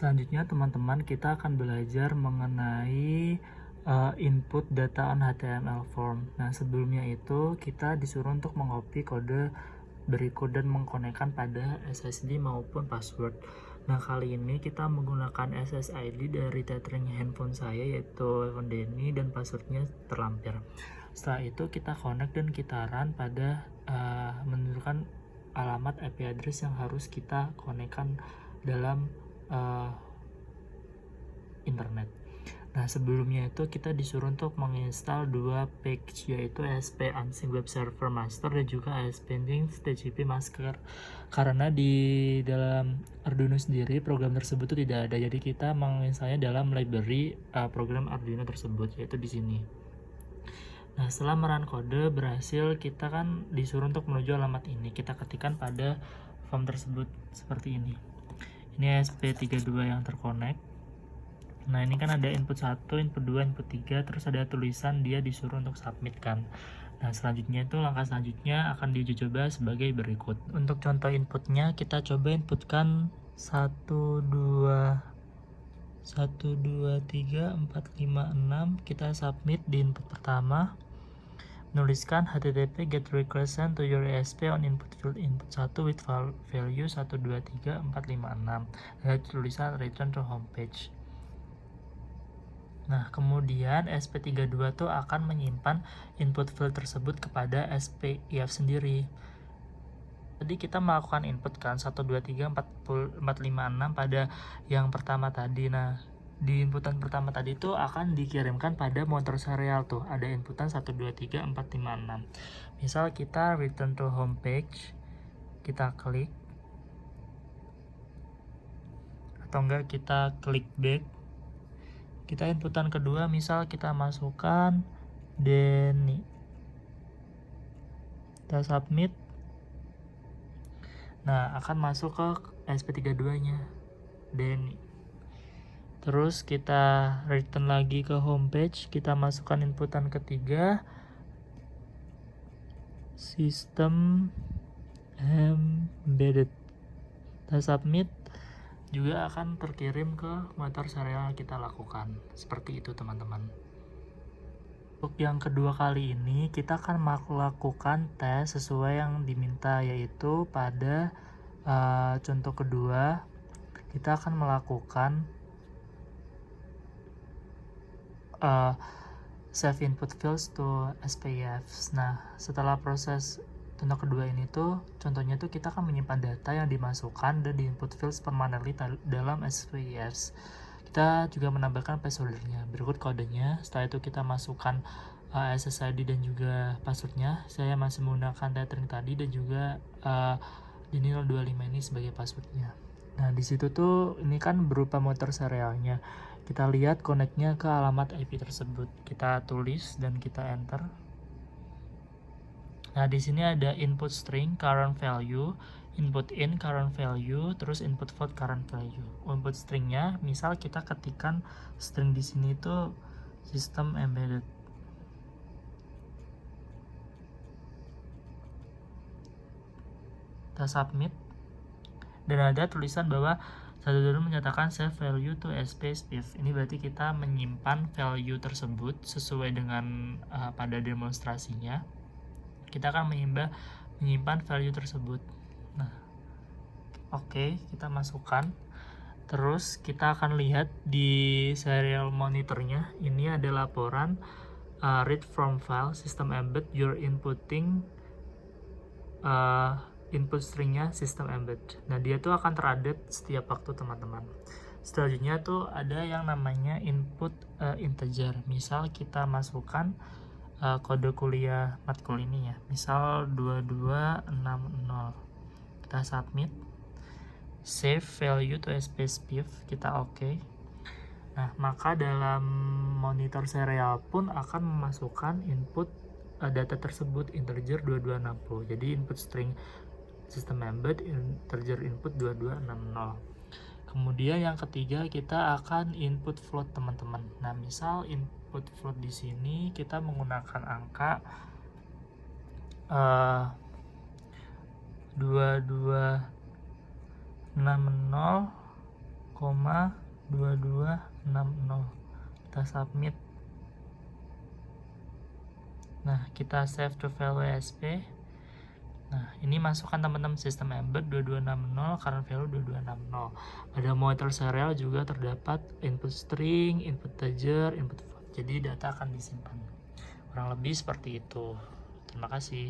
Selanjutnya teman-teman kita akan belajar mengenai input data on HTML form. Nah sebelumnya itu kita disuruh untuk mengcopy kode berikut dan mengkonekkan pada SSD maupun password. Nah kali ini kita menggunakan SSID dari tethering handphone saya yaitu iPhone Denny dan passwordnya terlampir. Setelah itu kita connect dan kita run pada menunjukkan alamat IP address yang harus kita konekkan dalam internet. Nah sebelumnya itu kita disuruh untuk menginstal dua package yaitu ASP Unsync Web Server Master dan juga ASP Unsync TCP Master, karena di dalam Arduino sendiri program tersebut itu tidak ada, jadi kita menginstalnya dalam library program Arduino tersebut yaitu di sini. Nah setelah merun kode berhasil, kita kan disuruh untuk menuju alamat ini, kita ketikkan pada form tersebut seperti ini. Ini ASP32 yang terkonek. Nah ini kan ada input 1, input 2, input 3, terus ada tulisan dia disuruh untuk submit kan. Nah selanjutnya itu langkah selanjutnya akan diuji coba sebagai berikut. Untuk contoh inputnya kita coba inputkan 1, 2, 3, 4, 5, 6. Kita submit di input pertama. Menuliskan http get request sent to your ASP on input field input 1 with value 1, 2, 3, 4, 5, 6. Ada tulisan return to homepage. Nah, kemudian SP32 tuh akan menyimpan input field tersebut kepada SPIF sendiri. Jadi kita melakukan input kan 1, 2, 3, 4, 5, 6 pada yang pertama tadi. Nah, di inputan pertama tadi itu akan dikirimkan pada motor serial tuh. Ada inputan 1, 2, 3, 4, 5, 6. Misal kita return to homepage, kita klik. Atau enggak kita klik back. Kita inputan kedua, misal kita masukkan Denny. Kita submit. Nah, akan masuk ke SP32-nya, Denny. Terus kita return lagi ke homepage, kita masukkan inputan ketiga, System Embedded. Kita submit, juga akan terkirim ke motor serial yang kita lakukan. Seperti itu teman-teman. Untuk yang kedua kali ini kita akan melakukan tes sesuai yang diminta, yaitu pada contoh kedua kita akan melakukan save input fields to SPIFs. Nah setelah proses contoh kedua ini tuh contohnya tuh kita akan menyimpan data yang dimasukkan dan di input fields permanently dalam SPIFs. Kita juga menambahkan placeholdernya. Berikut kodenya. Setelah itu kita masukkan SSID dan juga passwordnya. Saya masih menggunakan tethering tadi dan juga Dini025 ini sebagai passwordnya. Nah di situ tuh ini kan berupa motor serialnya. Kita lihat connectnya ke alamat IP tersebut. Kita tulis dan kita enter. Nah di sini ada input string current value, input in current value, terus input float current value. Input stringnya, misal kita ketikkan string di sini itu system embedded. Kita submit dan ada tulisan bahwa satu dulu menyatakan save value to SPIF. Ini berarti kita menyimpan value tersebut sesuai dengan pada demonstrasinya. Kita akan menyimpan value tersebut. Nah, oke, kita masukkan. Terus kita akan lihat di serial monitornya. Ini ada laporan read from file system embed you're inputting input stringnya system embed. Nah dia tuh akan terupdate setiap waktu teman-teman. Selanjutnya tuh ada yang namanya input integer. Misal kita masukkan kode kuliah matkul ini ya, misal 2260. Kita submit, save value to SPIF, kita oke. Nah maka dalam monitor serial pun akan memasukkan input data tersebut integer 2260. Jadi input string system embed integer input 2260. Kemudian yang ketiga kita akan input float teman-teman. Nah misal input float di sini kita menggunakan angka 2260,5 2260. Kita submit. Nah, kita save to value ASP. Nah, ini masukkan teman-teman sistem embed 2260, current value 2260. Pada monitor serial juga terdapat input string, input integer, input float. Jadi data akan disimpan. Kurang lebih seperti itu. Terima kasih.